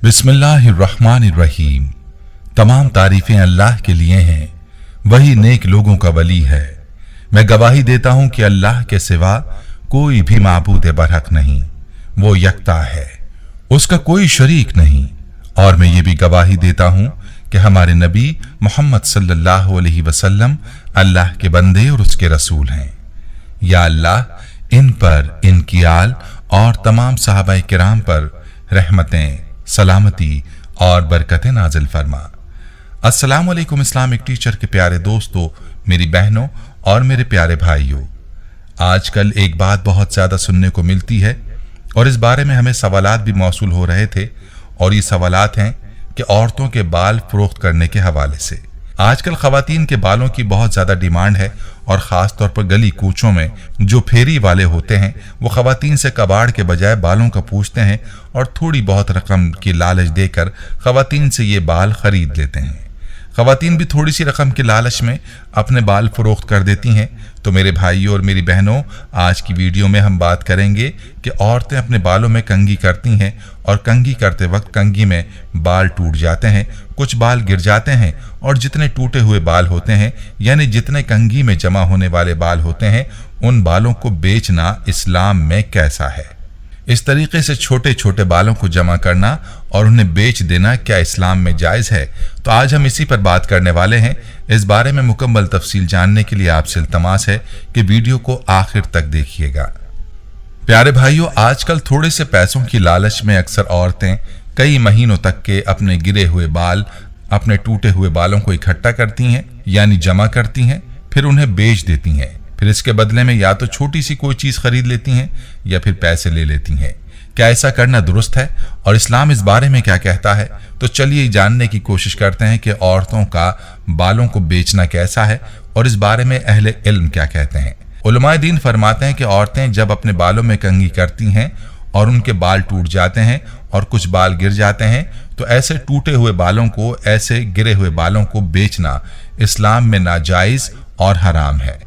बिस्मिल्लाहिर्रहमानिर्रहीम। तमाम तारीफें अल्लाह के लिए हैं, वही नेक लोगों का वली है। मैं गवाही देता हूं कि अल्लाह के सिवा कोई भी माबूद बरहक नहीं, वो यकता है, उसका कोई शरीक नहीं। और मैं ये भी गवाही देता हूं कि हमारे नबी मोहम्मद सल्लल्लाहु अलैहि वसल्लम अल्लाह के बंदे और उसके रसूल हैं। या अल्लाह इन पर, इनकी आल और तमाम सहाबा किराम पर रहमतें, सलामती और बरकतें नाजिल फरमा। अस्सलाम वालेकुम इस्लामिक टीचर के प्यारे दोस्तों, मेरी बहनों और मेरे प्यारे भाइयों। आजकल एक बात बहुत ज़्यादा सुनने को मिलती है और इस बारे में हमें सवालात भी मौसूल हो रहे थे, और ये सवालात हैं कि औरतों के बाल फरोख्त करने के हवाले से। आजकल ख़वातीन के बालों की बहुत ज़्यादा डिमांड है, और ख़ास तौर पर गली कूचों में जो फेरी वाले होते हैं वो ख़वातीन से कबाड़ के बजाय बालों का पूछते हैं और थोड़ी बहुत रकम की लालच देकर ख़वातीन से ये बाल ख़रीद लेते हैं। ख़वातीन भी थोड़ी सी रकम के लालच में अपने बाल फरोख्त कर देती हैं। तो मेरे भाइयों और मेरी बहनों, आज की वीडियो में हम बात करेंगे कि औरतें अपने बालों में कंघी करती हैं और कंघी करते वक्त कंघी में बाल टूट जाते हैं, कुछ बाल गिर जाते हैं, और जितने टूटे हुए बाल होते हैं यानी जितने कंघी में जमा होने वाले बाल होते हैं, उन बालों को बेचना इस्लाम में कैसा है। इस तरीके से छोटे छोटे बालों को जमा करना और उन्हें बेच देना क्या इस्लाम में जायज़ है? तो आज हम इसी पर बात करने वाले हैं। इस बारे में मुकम्मल तफसील जानने के लिए आपसे इल्तमास है कि वीडियो को आखिर तक देखिएगा। प्यारे भाइयों, आजकल थोड़े से पैसों की लालच में अक्सर औरतें कई महीनों तक के अपने गिरे हुए बाल, अपने टूटे हुए बालों को इकट्ठा करती हैं यानी जमा करती हैं, फिर उन्हें बेच देती हैं। फिर इसके बदले में या तो छोटी सी कोई चीज़ खरीद लेती हैं या फिर पैसे ले लेती हैं। क्या ऐसा करना दुरुस्त है और इस्लाम इस बारे में क्या कहता है? तो चलिए जानने की कोशिश करते हैं कि औरतों का बालों को बेचना कैसा है और इस बारे में अहले इल्म क्या कहते हैं। उलमाए दीन फरमाते हैं कि औरतें जब अपने बालों में कंघी करती हैं और उनके बाल टूट जाते हैं और कुछ बाल गिर जाते हैं, तो ऐसे टूटे हुए बालों को, ऐसे गिरे हुए बालों को बेचना इस्लाम में नाजायज़ और हराम है।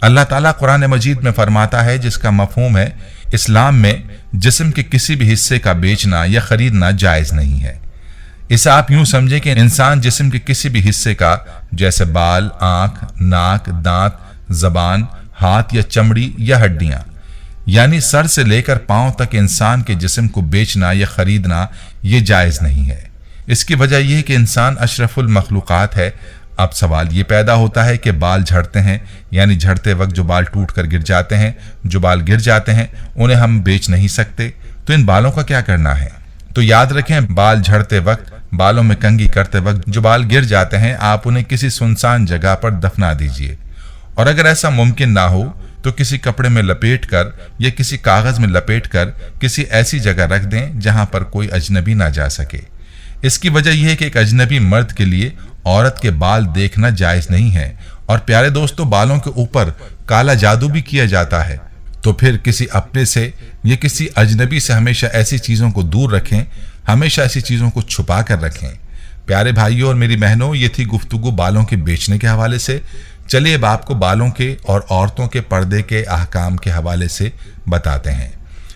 अल्लाह ताला कुरान मजीद में फरमाता है, जिसका मफहूम है इस्लाम में जिस्म के किसी भी हिस्से का बेचना या खरीदना जायज़ नहीं है। इसे आप यूं समझें कि इंसान जिस्म के किसी भी हिस्से का, जैसे बाल, आंख, नाक, दांत, जबान, हाथ या चमड़ी या हड्डियां, यानी सर से लेकर पांव तक इंसान के जिस्म को बेचना या खरीदना ये जायज़ नहीं है। इसकी वजह यह है कि इंसान अशरफुल मखलूक़ात है। अब सवाल ये पैदा होता है कि बाल झड़ते हैं, यानी झड़ते वक्त जो बाल टूट कर गिर जाते हैं, जो बाल गिर जाते हैं उन्हें हम बेच नहीं सकते, तो इन बालों का क्या करना है? तो याद रखें, बाल झड़ते वक्त, बालों में कंघी करते वक्त जो बाल गिर जाते हैं, आप उन्हें किसी सुनसान जगह पर दफना दीजिए, और अगर ऐसा मुमकिन ना हो तो किसी कपड़े में लपेट कर या किसी कागज में लपेट कर किसी ऐसी जगह रख दें जहां पर कोई अजनबी ना जा सके। इसकी वजह यह है कि एक अजनबी मर्द के लिए औरत के बाल देखना जायज नहीं है। और प्यारे दोस्तों, बालों के ऊपर काला जादू भी किया जाता है, तो फिर किसी अपने से या किसी अजनबी से हमेशा ऐसी चीज़ों को दूर रखें, हमेशा ऐसी चीज़ों को छुपा कर रखें। प्यारे भाइयों और मेरी बहनों, ये थी गुफ्तगू बालों के बेचने के हवाले से। चलिए अब आपको बालों के और औरतों के पर्दे के अहकाम के हवाले से बताते हैं।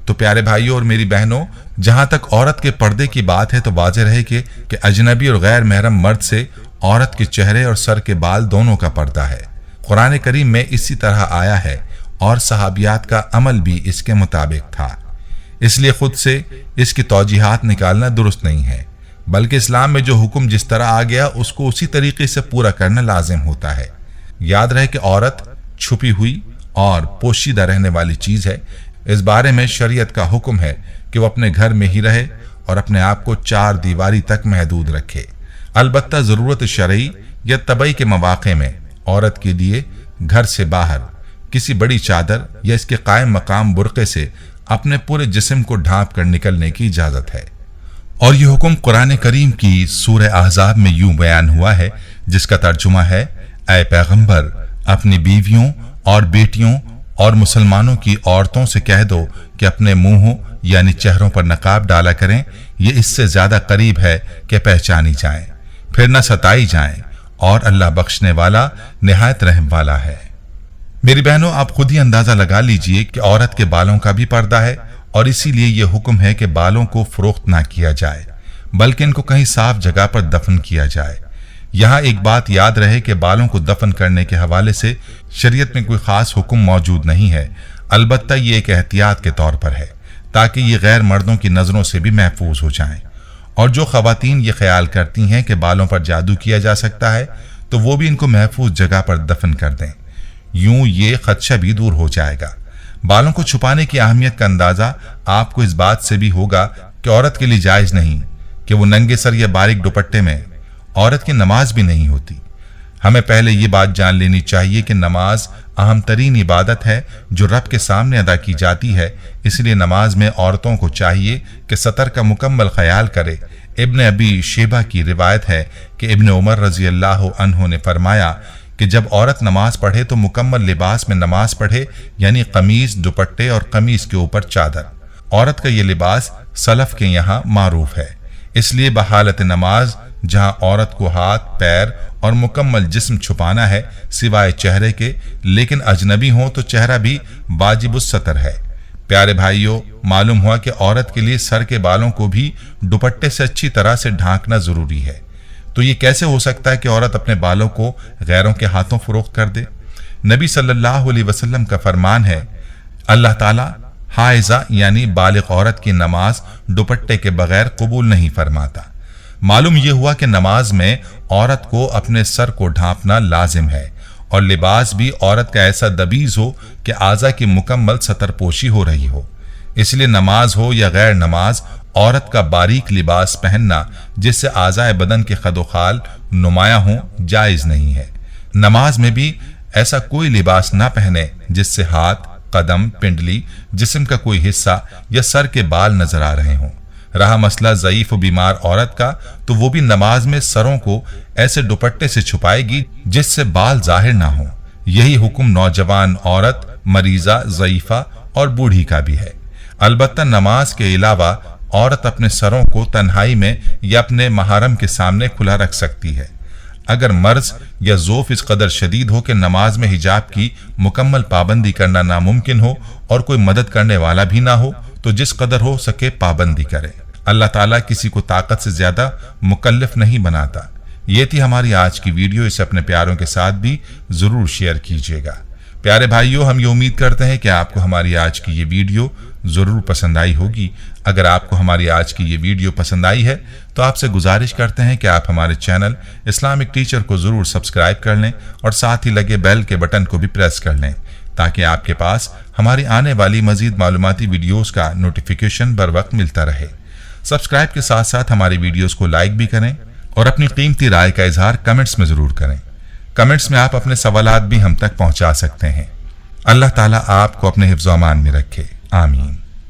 तो प्यारे भाइयों और मेरी बहनों, जहां तक औरत के पर्दे की बात है तो वाज़ेह रहे कि अजनबी और गैर महरम मर्द से औरत के चेहरे और सर के बाल दोनों का पर्दा है। कुरान करीम में इसी तरह आया है और सहाबियात का अमल भी इसके मुताबिक था। इसलिए खुद से इसकी तौजीहात निकालना दुरुस्त नहीं है, बल्कि इस्लाम में जो हुक्म जिस तरह आ गया उसको उसी तरीके से पूरा करना लाजिम होता है। याद रहे कि औरत छुपी हुई और पोशीदा रहने वाली चीज़ है। इस बारे में शरीयत का हुक्म है कि वो अपने घर में ही रहे और अपने आप को चार दीवारी तक महदूद रखे। अलबत्ता ज़रूरत शरई या तबई के मौक़े में औरत के लिए घर से बाहर किसी बड़ी चादर या इसके कायम मकाम बुर्क़े से अपने पूरे जिस्म को ढांप कर निकलने की इजाज़त है। और ये हुक्म कुरान करीम की सूरह अहज़ाब में यूं बयान हुआ है, जिसका तर्जुमा है, ऐ पैगंबर, अपनी बीवियों और बेटियों और मुसलमानों की औरतों से कह दो कि अपने मुंहों यानी चेहरों पर नकाब डाला करें, ये इससे ज़्यादा करीब है कि पहचानी जाएं, फिर न सताई जाएं, और अल्लाह बख्शने वाला निहायत रहम वाला है। मेरी बहनों, आप खुद ही अंदाज़ा लगा लीजिए कि औरत के बालों का भी पर्दा है और इसीलिए यह हुक्म है कि बालों को फरोख्त ना किया जाए, बल्कि इनको कहीं साफ जगह पर दफन किया जाए। यहाँ एक बात याद रहे कि बालों को दफन करने के हवाले से शरीयत में कोई खास हुक्म मौजूद नहीं है, अलबत्ता ये एक एहतियात के तौर पर है ताकि ये गैर मर्दों की नज़रों से भी महफूज हो जाएं। और जो ख़वातीन ये ख्याल करती हैं कि बालों पर जादू किया जा सकता है तो वो भी इनको महफूज जगह पर दफन कर दें, यूं ये खदशा भी दूर हो जाएगा। बालों को छुपाने की अहमियत का अंदाज़ा आपको इस बात से भी होगा कि औरत के लिए जायज़ नहीं कि वो नंगे सर या बारीक दुपट्टे में, औरत की नमाज भी नहीं होती। हमें पहले ये बात जान लेनी चाहिए कि नमाज अहम तरीन इबादत है जो रब के सामने अदा की जाती है, इसलिए नमाज में औरतों को चाहिए कि सतर का मुकम्मल ख्याल करे। इब्न अबी शेबा की रिवायत है कि इब्न उमर रजी अल्लाह अन्हु ने फरमाया कि जब औरत नमाज पढ़े तो मुकम्मल लिबास में नमाज पढ़े, यानी कमीज, दुपट्टे और कमीज के ऊपर चादर। औरत का ये लिबास सलफ के यहाँ मारूफ है, इसलिए बहालत नमाज जहां औरत को हाथ, पैर और मुकम्मल जिस्म छुपाना है सिवाय चेहरे के, लेकिन अजनबी हो तो चेहरा भी वाजिबुस सतर है। प्यारे भाइयों, मालूम हुआ कि औरत के लिए सर के बालों को भी दुपट्टे से अच्छी तरह से ढांकना जरूरी है। तो ये कैसे हो सकता है कि औरत अपने बालों को गैरों के हाथों फरोख्त कर दे? नबी सल्लल्लाहु अलैहि वसल्लम का फरमान है, अल्लाह ताला हाइजा यानी बालिग औरत की नमाज दुपट्टे के बगैर कबूल नहीं फरमाता। मालूम यह हुआ कि नमाज में औरत को अपने सर को ढांपना लाजिम है और लिबास भी औरत का ऐसा दबीज हो कि आज़ा की मुकम्मल सतरपोशी हो रही हो। इसलिए नमाज हो या गैर नमाज, औरत का बारीक लिबास पहनना जिससे आज़ाए बदन के खदोखाल नुमाया हो जायज नहीं है। नमाज में भी ऐसा कोई लिबास ना पहने जिससे हाथ, कदम, पिंडली, जिस्म का कोई हिस्सा या सर के बाल नजर आ रहे हों। रहा मसला ज़ईफ व बीमार औरत का, तो वो भी नमाज में सरों को ऐसे दुपट्टे से छुपाएगी जिससे बाल जाहिर ना हो। यही हुक्म नौजवान औरत, मरीजा, ज़ईफा और बूढ़ी का भी है। अलबत्ता नमाज के अलावा औरत अपने सरों को तन्हाई में या अपने महरम के सामने खुला रख सकती है। अगर मर्ज या ज़ोफ इस कदर शदीद हो कि नमाज में हिजाब की मुकम्मल पाबंदी करना नामुमकिन हो और कोई मदद करने वाला भी ना हो, तो जिस कदर हो सके पाबंदी करे। अल्लाह ताला किसी को ताकत से ज्यादा मुकल्लफ नहीं बनाता। ये थी हमारी आज की वीडियो, इसे अपने प्यारों के साथ भी जरूर शेयर कीजिएगा। प्यारे भाइयों, हम ये उम्मीद करते हैं कि आपको हमारी आज की ये वीडियो जरूर पसंद आई होगी। अगर आपको हमारी आज की ये वीडियो पसंद आई है तो आपसे गुजारिश करते हैं कि आप हमारे चैनल इस्लामिक टीचर को जरूर सब्सक्राइब कर लें और साथ ही लगे बेल के बटन को भी प्रेस कर लें ताकि आपके पास हमारी आने वाली मजीद मालूमाती वीडियोस का नोटिफिकेशन बर वक्त मिलता रहे। सब्सक्राइब के साथ साथ हमारी वीडियोस को लाइक भी करें और अपनी कीमती राय का इजहार कमेंट्स में जरूर करें। कमेंट्स में आप अपने सवालात भी हम तक पहुंचा सकते हैं। अल्लाह ताला आपको अपने हिफ्ज़-ओ-अमान में रखे। आमीन।